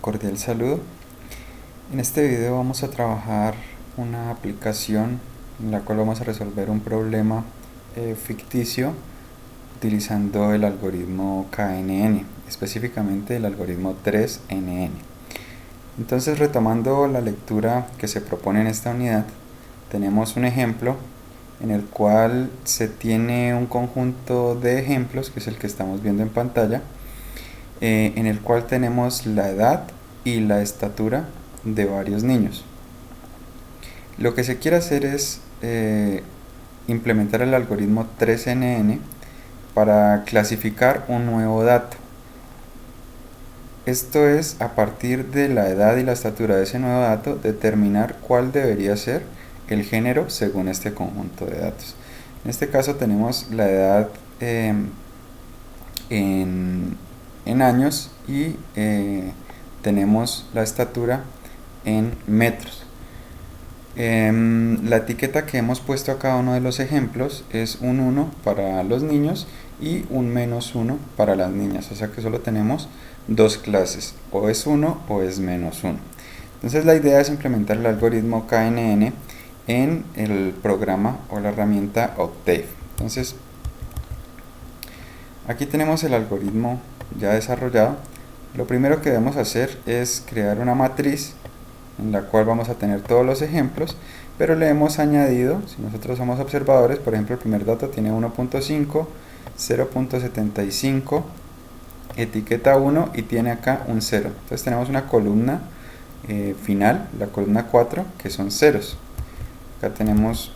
cordial saludo. En este video vamos a trabajar una aplicación en la cual vamos a resolver un problema ficticio utilizando el algoritmo KNN, específicamente el algoritmo 3NN. Entonces, retomando la lectura que se propone en esta unidad, tenemos un ejemplo en el cual se tiene un conjunto de ejemplos, que es el que estamos viendo en pantalla, en el cual tenemos la edad y la estatura de varios niños. Lo que se quiere hacer es implementar el algoritmo 3NN para clasificar un nuevo dato. Esto es, a partir de la edad y la estatura de ese nuevo dato, determinar cuál debería ser el género según este conjunto de datos. En este caso tenemos la edad en años y tenemos la estatura en metros. La etiqueta que hemos puesto a cada uno de los ejemplos es un 1 para los niños y un -1 para las niñas, o sea que solo tenemos dos clases, o es 1 o es -1. Entonces la idea es implementar el algoritmo KNN en el programa o la herramienta Octave. Entonces aquí tenemos el algoritmo ya desarrollado. Lo primero que debemos hacer es crear una matriz en la cual vamos a tener todos los ejemplos, pero le hemos añadido, si nosotros somos observadores, por ejemplo el primer dato tiene 1.5, 0.75, etiqueta 1 y tiene acá un 0. Entonces tenemos una columna final, la columna 4, que son ceros. Acá tenemos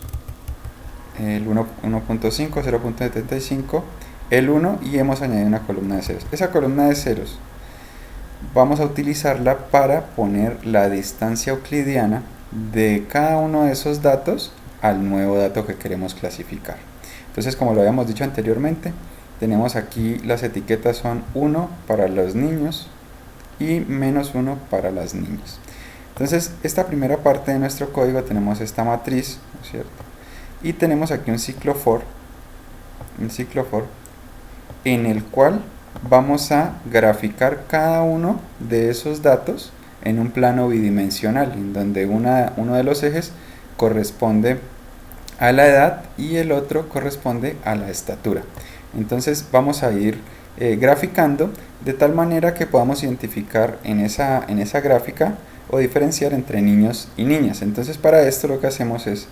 el 1.5, 0.75, el 1 y hemos añadido una columna de ceros. Esa columna de ceros vamos a utilizarla para poner la distancia euclidiana de cada uno de esos datos al nuevo dato que queremos clasificar. Entonces, como lo habíamos dicho anteriormente, tenemos aquí las etiquetas son 1 para los niños y -1 para las niñas. Entonces, esta primera parte de nuestro código tenemos esta matriz, ¿no es cierto? Y tenemos aquí un ciclo for en el cual vamos a graficar cada uno de esos datos en un plano bidimensional, en donde uno de los ejes corresponde a la edad y el otro corresponde a la estatura. Entonces vamos a ir graficando de tal manera que podamos identificar en esa gráfica o diferenciar entre niños y niñas. Entonces para esto lo que hacemos es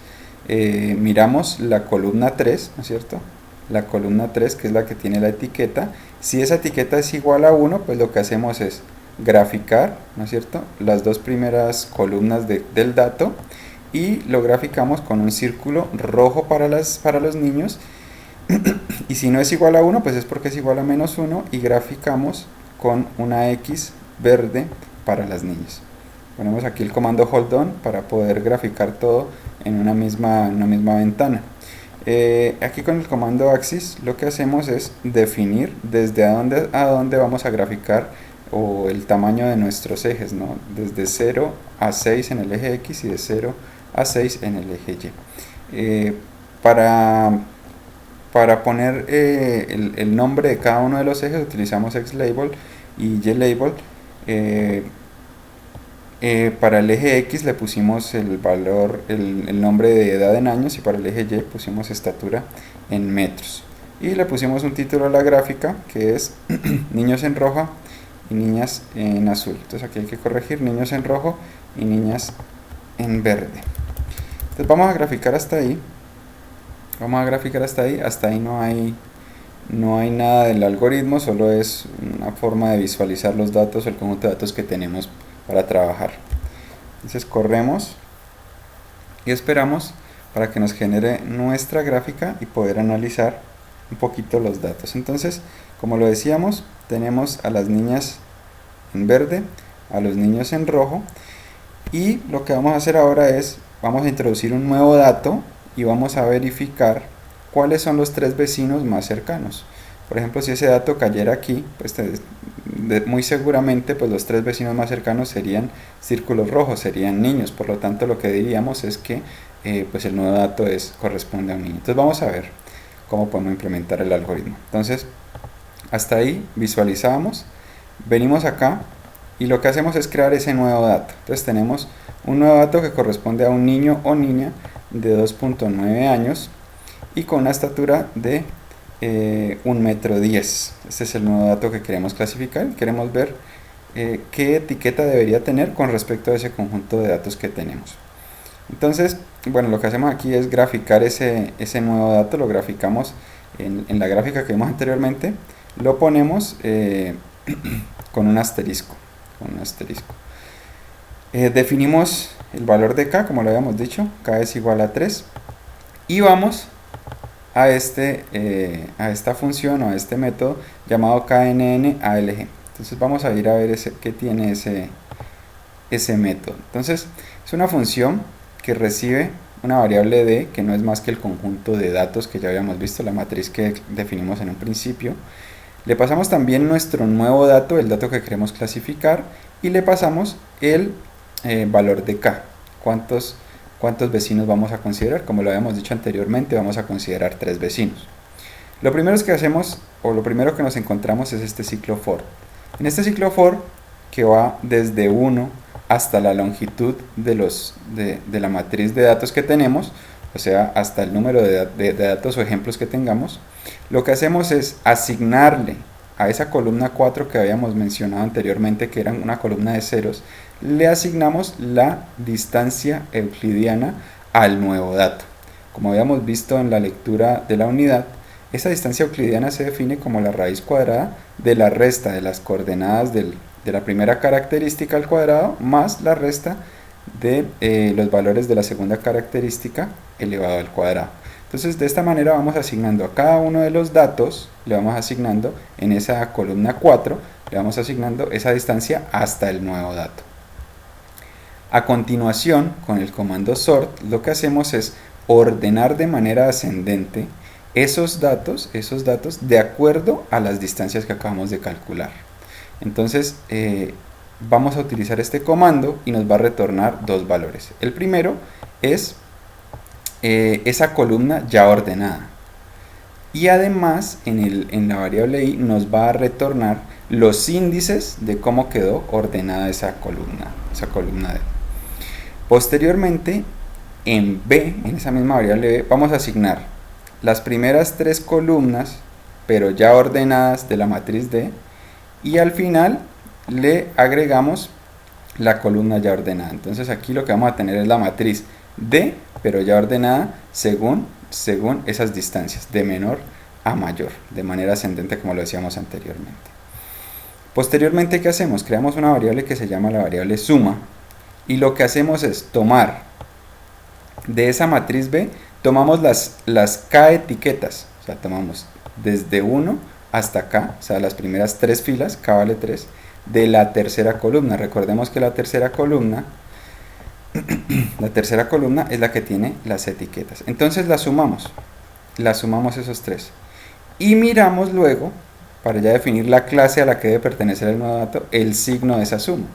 miramos la columna 3, ¿no es cierto? La columna 3, que es la que tiene la etiqueta. Si esa etiqueta es igual a 1, pues lo que hacemos es graficar, ¿no es cierto?, las dos primeras columnas del dato y lo graficamos con un círculo rojo para los niños. Y si no es igual a 1, pues es porque es igual a -1 y graficamos con una X verde para las niñas. Ponemos aquí el comando hold on para poder graficar todo en una misma ventana. Aquí con el comando axis lo que hacemos es definir desde a dónde vamos a graficar o el tamaño de nuestros ejes, ¿no? Desde 0 a 6 en el eje X y de 0 a 6 en el eje Y. Para poner el nombre de cada uno de los ejes utilizamos XLabel y YLabel. Para el eje X le pusimos el valor, el nombre de edad en años, y para el eje Y pusimos estatura en metros. Y le pusimos un título a la gráfica que es niños en rojo y niñas en azul. Entonces aquí hay que corregir niños en rojo y niñas en verde. Entonces vamos a graficar hasta ahí. Hasta ahí no hay nada del algoritmo, solo es una forma de visualizar los datos, el conjunto de datos que tenemos para trabajar. Entonces corremos y esperamos para que nos genere nuestra gráfica y poder analizar un poquito los datos. Entonces, como lo decíamos, tenemos a las niñas en verde, a los niños en rojo, y lo que vamos a hacer ahora es, vamos a introducir un nuevo dato y vamos a verificar cuáles son los tres vecinos más cercanos. Por ejemplo, si ese dato cayera aquí, pues muy seguramente pues los tres vecinos más cercanos serían círculos rojos, serían niños. Por lo tanto, lo que diríamos es que pues el nuevo dato corresponde a un niño. Entonces vamos a ver cómo podemos implementar el algoritmo. Entonces, hasta ahí visualizamos. Venimos acá y lo que hacemos es crear ese nuevo dato. Entonces tenemos un nuevo dato que corresponde a un niño o niña de 2.9 años y con una estatura de 1,10 m. Este es el nuevo dato que queremos clasificar. Queremos ver qué etiqueta debería tener con respecto a ese conjunto de datos que tenemos. Entonces, bueno, lo que hacemos aquí es graficar ese nuevo dato. Lo graficamos en la gráfica que vimos anteriormente. Lo ponemos con un asterisco. Definimos el valor de k, como lo habíamos dicho. K es igual a 3. Y vamos a esta función o a este método llamado KNN-ALG. Entonces vamos a ir a ver qué tiene ese método. Entonces es una función que recibe una variable d, que no es más que el conjunto de datos que ya habíamos visto, la matriz que definimos en un principio. Le pasamos también nuestro nuevo dato, el dato que queremos clasificar, y le pasamos el valor de k. ¿Cuántos vecinos vamos a considerar? Como lo habíamos dicho anteriormente, vamos a considerar 3 vecinos. Lo primero que hacemos, o lo primero que nos encontramos, es este ciclo for. En este ciclo for, que va desde 1 hasta la longitud de la matriz de datos que tenemos, o sea, hasta el número de datos o ejemplos que tengamos, lo que hacemos es asignarle a esa columna 4 que habíamos mencionado anteriormente, que era una columna de ceros, le asignamos la distancia euclidiana al nuevo dato. Como habíamos visto en la lectura de la unidad, esa distancia euclidiana se define como la raíz cuadrada de la resta de las coordenadas de la primera característica al cuadrado más la resta de los valores de la segunda característica elevado al cuadrado. Entonces de esta manera vamos asignando a cada uno de los datos, le vamos asignando en esa columna 4, le vamos asignando esa distancia hasta el nuevo dato. A continuación, con el comando sort, lo que hacemos es ordenar de manera ascendente esos datos de acuerdo a las distancias que acabamos de calcular. Entonces vamos a utilizar este comando y nos va a retornar dos valores. El primero es esa columna ya ordenada, y además en la variable i nos va a retornar los índices de cómo quedó ordenada esa columna D. Posteriormente, en B, en esa misma variable B, vamos a asignar las primeras 3 columnas, pero ya ordenadas, de la matriz D, y al final le agregamos la columna ya ordenada. Entonces aquí lo que vamos a tener es la matriz D, pero ya ordenada según esas distancias, de menor a mayor, de manera ascendente, como lo decíamos anteriormente. Posteriormente, ¿qué hacemos? Creamos una variable que se llama la variable suma, y lo que hacemos es tomar de esa matriz B, tomamos las k etiquetas, o sea, tomamos desde 1 hasta k, o sea, las primeras 3 filas, k vale 3, de la tercera columna. Recordemos que la tercera columna es la que tiene las etiquetas. Entonces las sumamos esos 3. Y miramos luego, para ya definir la clase a la que debe pertenecer el nuevo dato, el signo de esa suma.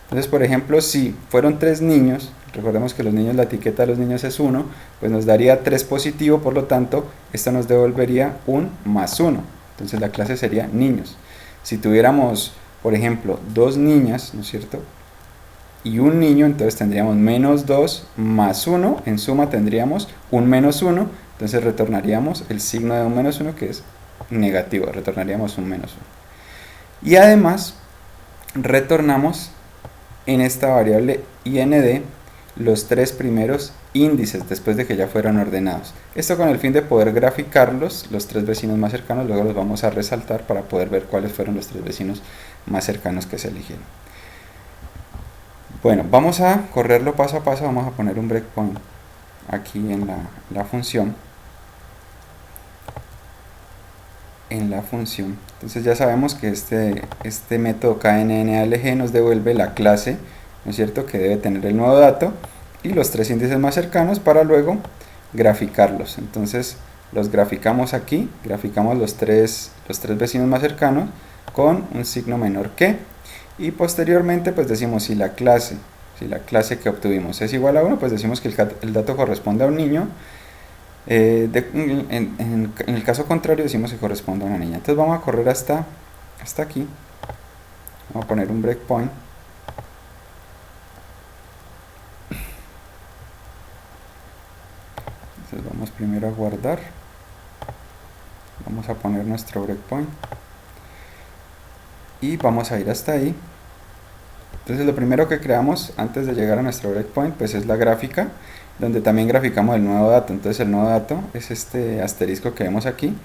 Entonces, por ejemplo, si fueron 3 niños, recordemos que los niños, la etiqueta de los niños es 1, pues nos daría 3 positivo, por lo tanto, esto nos devolvería un más 1. Entonces la clase sería niños. Si tuviéramos, por ejemplo, 2 niñas, ¿no es cierto?, y un niño, entonces tendríamos menos 2 más 1, en suma tendríamos un menos 1, entonces retornaríamos el signo de un menos 1, que es negativo, retornaríamos un menos 1. Y además, retornamos en esta variable IND los 3 primeros índices después de que ya fueran ordenados. Esto con el fin de poder graficarlos, los 3 vecinos más cercanos. Luego los vamos a resaltar para poder ver cuáles fueron los 3 vecinos más cercanos que se eligieron. Bueno, vamos a correrlo paso a paso. Vamos a poner un breakpoint aquí en la función. Entonces ya sabemos que este método KNN-ALG nos devuelve la clase, ¿no es cierto?, que debe tener el nuevo dato y los 3 índices más cercanos para luego graficarlos. Entonces los graficamos aquí, graficamos los tres vecinos más cercanos con un signo menor que, y posteriormente pues decimos si la clase que obtuvimos es igual a 1, pues decimos que el dato corresponde a un niño. En el caso contrario decimos que corresponde a una niña. Entonces vamos a correr hasta aquí, vamos a poner un breakpoint primero a guardar, vamos a poner nuestro breakpoint y vamos a ir hasta ahí. Entonces lo primero que creamos antes de llegar a nuestro breakpoint pues es la gráfica, donde también graficamos el nuevo dato. Entonces el nuevo dato es este asterisco que vemos aquí.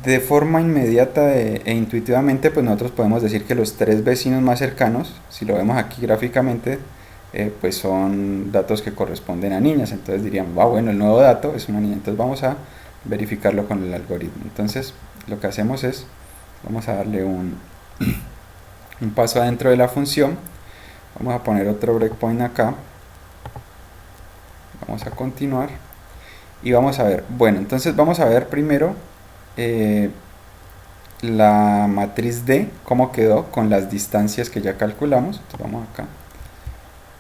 De forma inmediata e intuitivamente pues nosotros podemos decir que los 3 vecinos más cercanos, si lo vemos aquí gráficamente, pues son datos que corresponden a niñas. Entonces diríamos, bueno, el nuevo dato es una niña, entonces vamos a verificarlo con el algoritmo. Entonces lo que hacemos es, vamos a darle un paso adentro de la función, vamos a poner otro breakpoint acá, vamos a continuar y vamos a ver, bueno, entonces vamos a ver primero la matriz D, cómo quedó con las distancias que ya calculamos. Entonces vamos acá,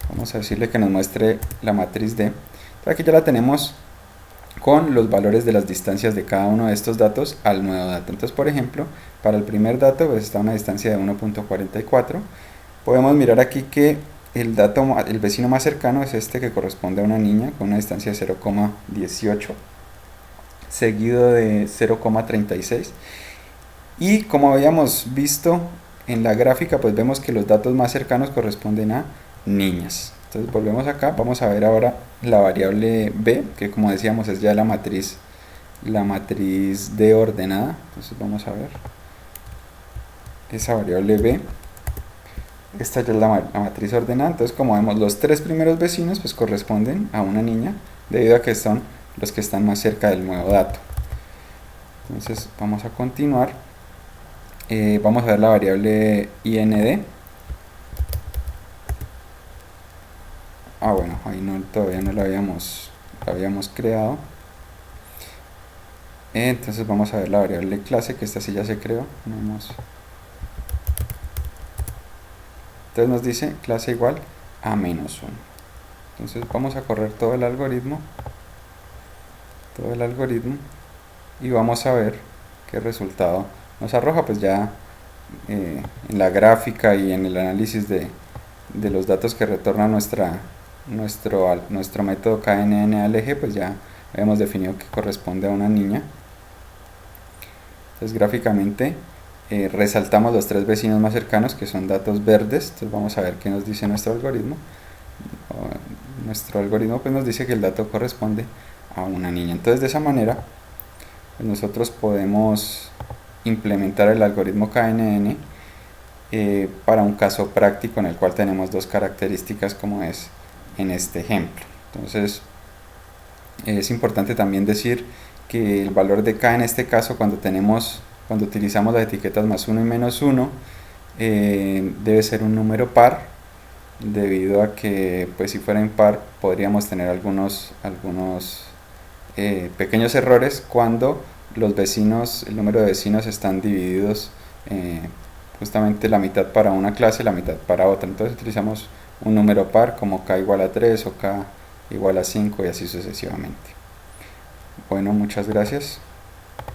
vamos a decirle que nos muestre la matriz D. Entonces aquí ya la tenemos con los valores de las distancias de cada uno de estos datos al nuevo dato. Entonces, por ejemplo, para el primer dato pues está una distancia de 1.44. Podemos mirar aquí que el vecino más cercano es este, que corresponde a una niña, con una distancia de 0,18, seguido de 0,36. Y como habíamos visto en la gráfica, pues vemos que los datos más cercanos corresponden a niñas. Entonces volvemos acá, vamos a ver ahora la variable b, que como decíamos es ya la matriz D ordenada. Entonces vamos a ver esa variable b, esta ya es la matriz ordenada. Entonces, como vemos, los 3 primeros vecinos pues corresponden a una niña, debido a que son los que están más cerca del nuevo dato. Entonces vamos a continuar, vamos a ver la variable ind. Bueno, ahí todavía no la habíamos creado. Entonces vamos a ver la variable clase, que esta sí ya se creó. Entonces nos dice clase igual a -1. Entonces vamos a correr todo el algoritmo y vamos a ver qué resultado nos arroja. Pues ya en la gráfica y en el análisis de los datos que retorna nuestro método KNN al eje, pues ya hemos definido que corresponde a una niña. Entonces gráficamente resaltamos los 3 vecinos más cercanos, que son datos verdes. Entonces vamos a ver qué nos dice nuestro algoritmo. Nuestro algoritmo pues nos dice que el dato corresponde a una niña. Entonces de esa manera pues nosotros podemos implementar el algoritmo KNN para un caso práctico en el cual tenemos 2 características, como es en este ejemplo. Entonces es importante también decir que el valor de K en este caso, cuando utilizamos las etiquetas +1 y -1, debe ser un número par, debido a que pues si fuera impar podríamos tener algunos pequeños errores cuando el número de vecinos están divididos justamente la mitad para una clase y la mitad para otra. Entonces utilizamos un número par como K igual a 3 o K igual a 5 y así sucesivamente. Bueno, muchas gracias.